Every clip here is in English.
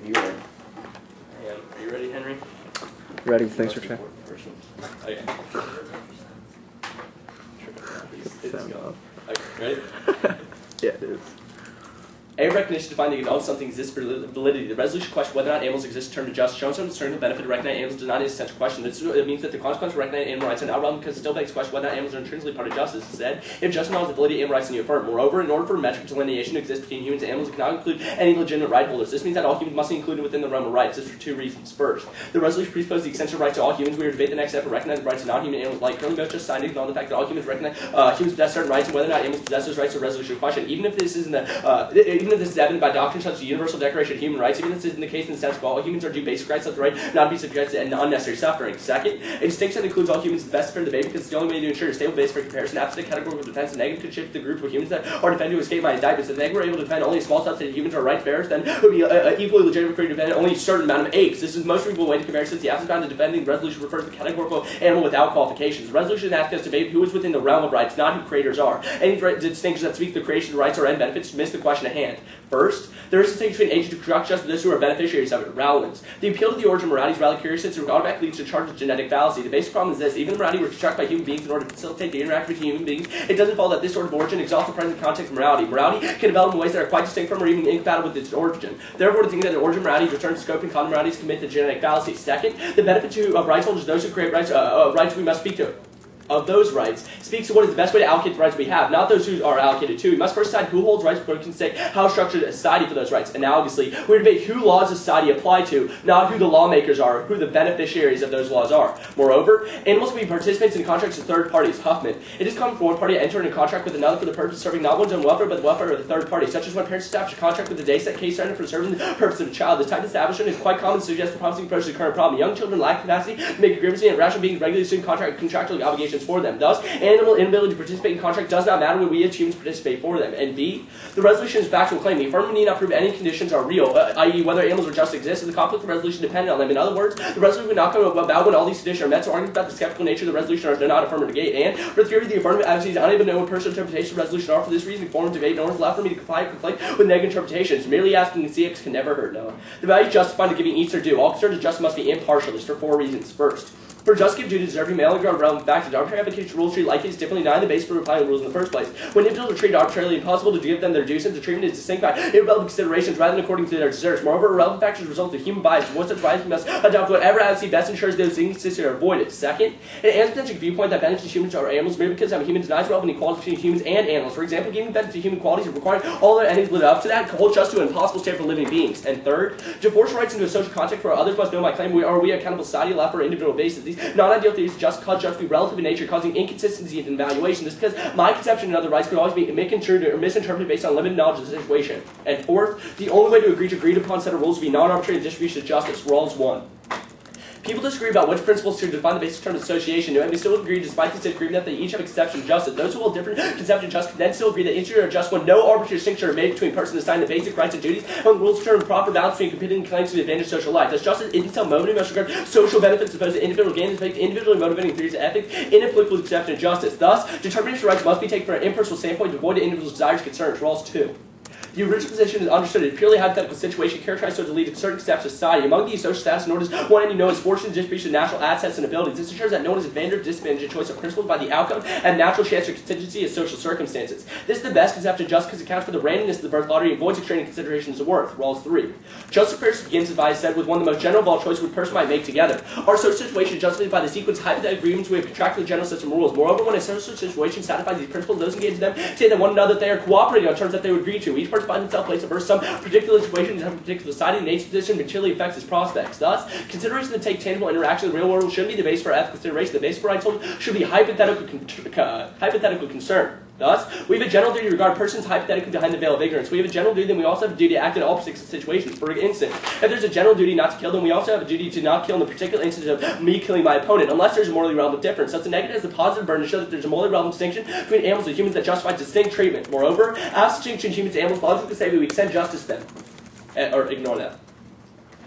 You are. I am. Are you ready, Henry? Ready. Thanks for checking. Okay. Okay, ready? Yeah, it is. A recognition to find that acknowledge something exists for validity. The resolution question whether or not animals exist turned to just shown some discernible benefit to recognize animals does not is an essential question. This means that the consequence of recognizing animal rights are not relevant because it still begs the question whether or not animals are intrinsically part of justice. Instead, if just acknowledge the validity of animal rights, then you affirm. Moreover, in order for a metric delineation to exist between humans and animals, it cannot include any legitimate right holders. This means that all humans must be included within the realm of rights. This for two reasons. First, the resolution presupposes the extension of rights to all humans. We will debate the next step of recognizing rights of non-human animals like currently most just signed to acknowledge the fact that all humans recognize humans possess certain rights and whether or not animals possess those rights is a resolution question. Even if this is evident by doctrine such as the Universal Declaration of Human Rights, even if this isn't the case in the sense of all humans are due basic rights of the right not to be subjected to unnecessary suffering. Second, a distinction that includes all humans is the best for the baby because it's the only way to ensure a stable base for comparison. Absent a categorical defense, the negative could shift the group of humans that are defended to escape my indictments. If the negative were able to defend only a small subset of humans or rights bearers, then it would be equally legitimate for you to defend only a certain amount of apes. This is the most reasonable way to compare since the absent bound to defending the resolution refers to the categorical animal without qualifications. The resolution asks us to debate who is within the realm of rights, not who creators are. Any distinctions that speak to the creation of rights or end benefits miss the question at hand. First, there is a distinction between agents who construct justice and those who are beneficiaries of it. Rowlands. The appeal to the origin of morality is rather curious since it automatically leads to a charge of genetic fallacy. The basic problem is this: even if morality were constructed by human beings in order to facilitate the interaction between human beings, it doesn't follow that this sort of origin exalts the present context of morality. Morality can develop in ways that are quite distinct from or even incompatible with its origin. Therefore, to think that the origin of morality returns scope and common morality is commit to genetic fallacy. Second, the benefit of rights holders, those who create rights, rights we must speak to. Of those rights speaks to what is the best way to allocate the rights we have, not those who are allocated to. We must first decide who holds rights before we can say how structured a society for those rights. Analogously, we debate who laws of society apply to, not who the lawmakers are, who the beneficiaries of those laws are. Moreover, animals can be participants in contracts with third parties. Huffman. It is common for one party to enter into a contract with another for the purpose of serving not one's own welfare, but the welfare of the third party, such as when parents establish a contract with a day-set case surrender for serving the purpose of a child. This type of establishment is quite common to suggest the promising approach to the current problem. Young children lack capacity to make agreements and rational beings regularly assume contractual obligations for them. Thus, animal inability to participate in contract does not matter when we as humans participate for them. And B, the resolution is a factual claim. The affirmative need not prove any conditions are real, i.e. whether animals are just exist, and the conflict of the resolution dependent on them. In other words, the resolution would not come about when all these conditions are met, so arguments about the skeptical nature of the resolution are not affirmative negate. And for the theory of the affirmative advocacy is unable to know what personal interpretation of the resolution are. For this reason, form debate in order to allow for me to conflict with negative interpretations. Merely asking the CX can never hurt. No. The value is justified to giving each their due. All concerns of justice must be impartial. This for four reasons. First, for just give due to deserving male and relevant facts, arbitrary application rules treat like case differently, not the basis for applying the rules in the first place. When individuals are treated arbitrarily, impossible to give them their due since the treatment is distinct by irrelevant considerations rather than according to their deserts. Moreover, irrelevant factors result in human bias. Once such bias, we must adopt whatever advocacy best ensures those inconsistencies are avoided. Second, an anthropocentric viewpoint that benefits humans or animals merely because a human denies relevant equality between humans and animals. For example, giving benefit to human qualities and requiring all their enemies to live up to that holds just to an impossible state for living beings. And third, to force rights into a social context where others must know my claim, we accountable society allowed for individual basis. These non-ideal theories just cause just be relative in nature, causing inconsistency in evaluation. This is because my conception and other rights could always be misconstrued or misinterpreted based on limited knowledge of the situation. And fourth, the only way to agree to agreed upon set of rules would be non-arbitrary distribution of justice. Rules 1. People disagree about which principles to define the basic term of association, and they still agree despite this disagreement that they each have exception to justice. Those who hold different conceptions of justice then still agree that each are just when no arbitrary distinction are made between persons assigned the basic rights and duties, and when rules determine proper balance between competing claims to the advantage of social life. Thus, justice in itself motivating must regard social benefits as opposed to individual gains, individually motivating theories of ethics, inapplicable to exception of justice. Thus, determination of rights must be taken from an impersonal standpoint to avoid the individual's desires and concerns. Rules 2. The original position is understood as a purely hypothetical situation characterized so to lead to certain steps of society. Among these, social status in order to one entity known as fortune distribution of natural assets and abilities. This ensures that no one is advantaged or disadvantaged in choice of principles by the outcome and natural chance or contingency of social circumstances. This is the best conception just because it accounts for the randomness of the birth lottery and avoids extraneous considerations of worth. Rules 3. Justice first begins, as I said, with one of the most general of all choices which a person might make together. Our social situation is justified by the sequence of hypothetical agreements we have contracted with the general system of rules. Moreover, when a social situation satisfies these principles, those engaged in them say that one another that they are cooperating on terms that they would agree to. Each person finds himself placed versus some particular situation in some particular society, and each position materially affects his prospects. Thus, consideration to take tangible interaction in the real world shouldn't be the basis for ethical consideration. The basis for rights holders should be hypothetical concern. Thus, we have a general duty to regard persons hypothetically behind the veil of ignorance. We have a general duty, then we also have a duty to act in all particular situations. For instance, if there's a general duty not to kill, then we also have a duty to not kill in the particular instance of me killing my opponent, unless there's a morally relevant difference. Thus, the negative has the positive burden to show that there's a morally relevant distinction between animals and humans that justifies distinct treatment. Moreover, as distinction between humans and animals, logically say we extend justice to them, or ignore them.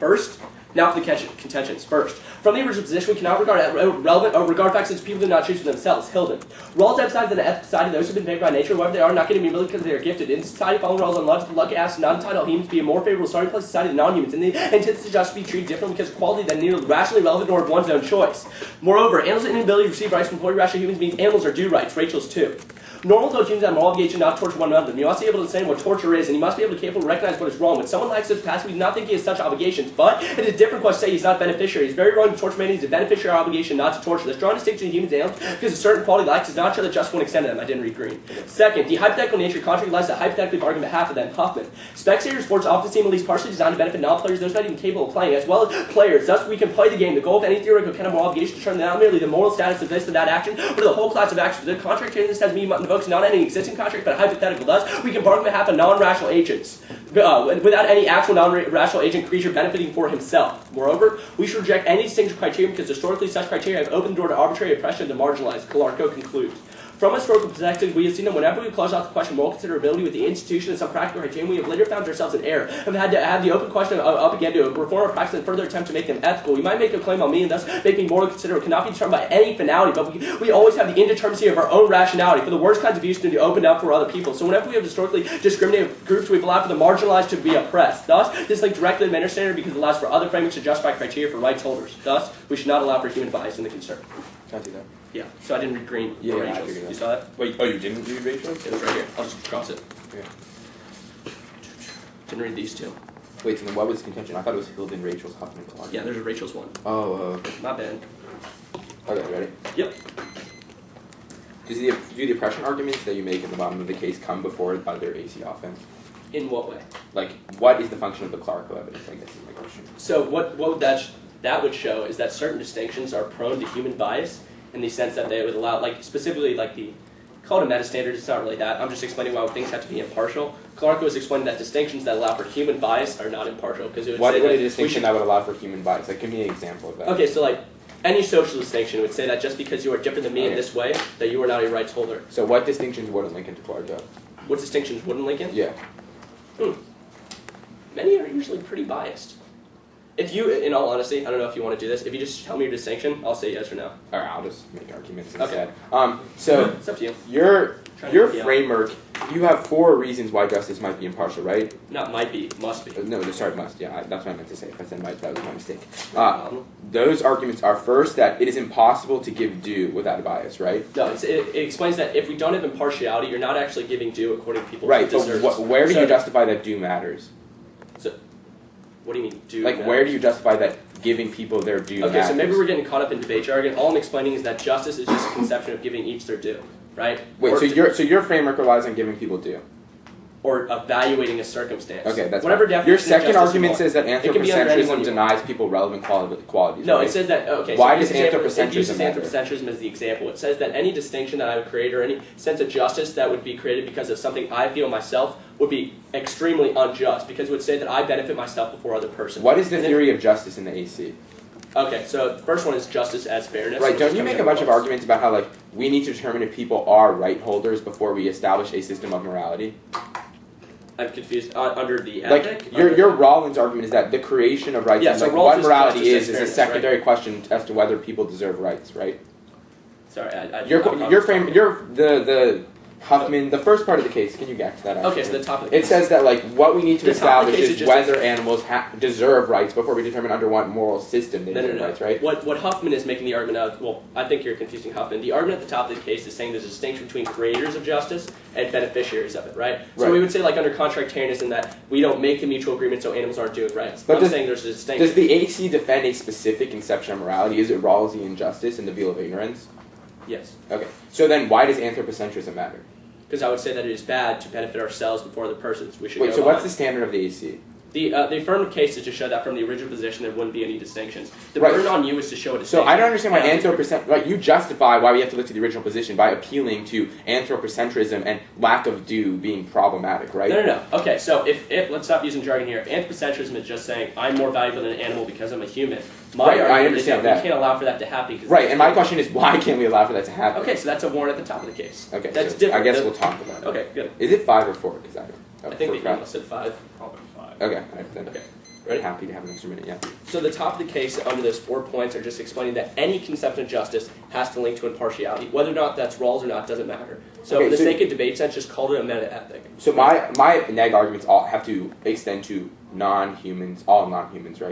First, now for the contentions. First, from the original position, we cannot regard facts as people do not choose for themselves. Hilden. Roles outside of the ethical society, those who have been favored by nature, whoever they are, not getting merely because they are gifted. In society, following roles on logical luck asks not entitled humans to be a more favorable starting place society than non-humans. And the antithesis of justice to be treated differently because of quality that neither rationally relevant nor of one's own choice. Moreover, animals' inability to receive rights from fully rational humans means animals are due rights. Rachel's 2. Normal adult humans have moral obligation not to torture one another. You must be able to understand what torture is, and you must be able to capable to recognize what is wrong. When someone lacks such capacity, we do not think he has such obligations. But it is a different question to say he's not a beneficiary. It's very wrong to torture man. He's a beneficiary obligation not to torture. The strong distinction in humans and animals because a certain quality lacks does not show that justice won't extend to them. I didn't read Green. Second, the hypothetical nature contrary lies that hypothetically bargain on behalf of them. Huffman. Spectator sports often seem at least partially designed to benefit non-players, those not even capable of playing, as well as players. Thus, we can play the game. The goal of any theoretical kind of moral obligation to determine not merely the moral status of this or that action, but the whole class of actions. The contract to this has me invokes not any existing contract, but hypothetical. Thus, we can bargain on behalf of non-rational agents, without any actual non-rational agent creature benefiting for himself. Moreover, we should reject any distinction criteria because historically such criteria have opened the door to arbitrary oppression and the marginalized. Calarco concludes. From a historical perspective, we have seen that whenever we close off the question of moral considerability with the institution and some practical criterion, we have later found ourselves in error and had to have the open question up again to reform our practice and further attempt to make them ethical. We might make a claim on me and thus make me morally considerate. It cannot be determined by any finality, but we always have the indeterminacy of our own rationality. For the worst kinds of use to be opened up for other people. So whenever we have historically discriminated groups, we've allowed for the marginalized to be oppressed. Thus, this link directly to standard because it allows for other frameworks to justify criteria for rights holders. Thus, we should not allow for human bias in the concern. Can I see that? Yeah, so I didn't read Green Yeah, or I Rachel's. figured that. You saw that? Wait, oh, you didn't read Rachel's? It was right here. I'll just cross it. Okay. Didn't read these two. Wait, so then what was the contention? I thought it was Hilden, Rachel's, Huffman, Clark. Yeah, there's a Rachel's one. Oh, okay. Not bad. Okay, ready? Yep. Do the oppression arguments that you make in the bottom of the case come before other AC offense? In what way? Like, what is the function of the Clarko evidence, I guess is my question. So what would that would show is that certain distinctions are prone to human bias in the sense that they would allow, like specifically like the, call it a meta-standard, it's not really that. I'm just explaining why things have to be impartial. Clark was explaining that distinctions that allow for human bias are not impartial. Because it would What say would that a distinction that would allow for human bias? Like, give me an example of that. Okay, so like any social distinction would say that just because you are different than me in this way, that you are not a rights holder. So what distinctions wouldn't link into Clarko? What distinctions wouldn't link in? Yeah. Many are usually pretty biased. If you, in all honesty, I don't know if you want to do this, if you just tell me your distinction, I'll say yes or no. Alright, I'll just make arguments Okay. instead. So It's up to you. your framework, you have 4 reasons why justice might be impartial, right? Not might be, must be. No, sorry, must. Yeah, that's what I meant to say. If I said might, that was my mistake. Problem. Those arguments are first that it is impossible to give due without a bias, right? No, it explains that if we don't have impartiality, you're not actually giving due according to people's Right, deserves. but where do you justify that due matters? So, what do you mean due? Like, matters? where do you justify that giving people their due Okay, matters? so maybe we're getting caught up in debate jargon. All I'm explaining is that justice is just a conception of giving each their due, right? Wait, so your framework relies on giving people due? Or evaluating a circumstance. Okay, that's whatever fine. definition Your of second justice argument you says that want. It can be under anyone anthropocentrism you denies people relevant qualities. No, right? it says that, okay, Why so does it uses anthropocentrism matter? anthropocentrism as the example. It says that any distinction that I would create or any sense of justice that would be created because of something I feel myself would be extremely unjust because it would say that I benefit myself before other person. What is the theory of justice in the AC? Okay, so the first one is justice as fairness. Right, don't you make a bunch of arguments about how, like, we need to determine if people are right holders before we establish a system of morality? I'm confused. Under the Like, ethic? your Rollins argument is that the creation of rights Yeah, and so like, Rawls what is morality justice as is a fairness, secondary question as to whether people deserve rights, right? Sorry, the Huffman, the first part of the case, can you get to that? Okay, so the top of the It case. says that, like, what we need to The top of the establish case is is just- whether animals deserve rights before we determine under what moral system they deserve rights, right? What Huffman is making the argument of, well, I think you're confusing Huffman. The argument at the top of the case is saying there's a distinction between creators of justice and beneficiaries of it, right? So Right. we would say, like, under contractarianism that we don't make the mutual agreement so animals aren't doing rights. But I'm saying there's a distinction. Does the AC defend a specific conception of morality? Is it Rawlsian justice in the Veil of Ignorance? Yes. Okay. So then why does anthropocentrism matter? Because I would say that it is bad to benefit ourselves before other persons. We should Wait, go so by. what's the standard of the AC? The affirmative case is to show that from the original position there wouldn't be any distinctions. The Right. burden on you is to show a So distinction. I don't understand why Yeah. like, you justify why we have to look to the original position by appealing to anthropocentrism and lack of due being problematic, right? No. Okay, so if let's stop using jargon here. Anthropocentrism is just saying I'm more valuable than an animal because I'm a human. My Right, I argument understand is that. we can't allow for that to happen. Because Right, and my question is why can't we allow for that to happen? Okay, so that's a warrant at the top of the case. Okay, That's so different. I guess we'll talk about it. Okay, good. Is it 5 or 4? Because I think the email said 5. Probably 5. Okay, all right, then. Okay. Ready? Happy to have an extra minute, yeah. So the top of the case under those 4 points are just explaining that any conception of justice has to link to impartiality. Whether or not that's Rawls or not doesn't matter. So Okay, for the so- sake of debate sense, just call it a meta-ethic. So my neg arguments all have to extend to non-humans, all non-humans, right?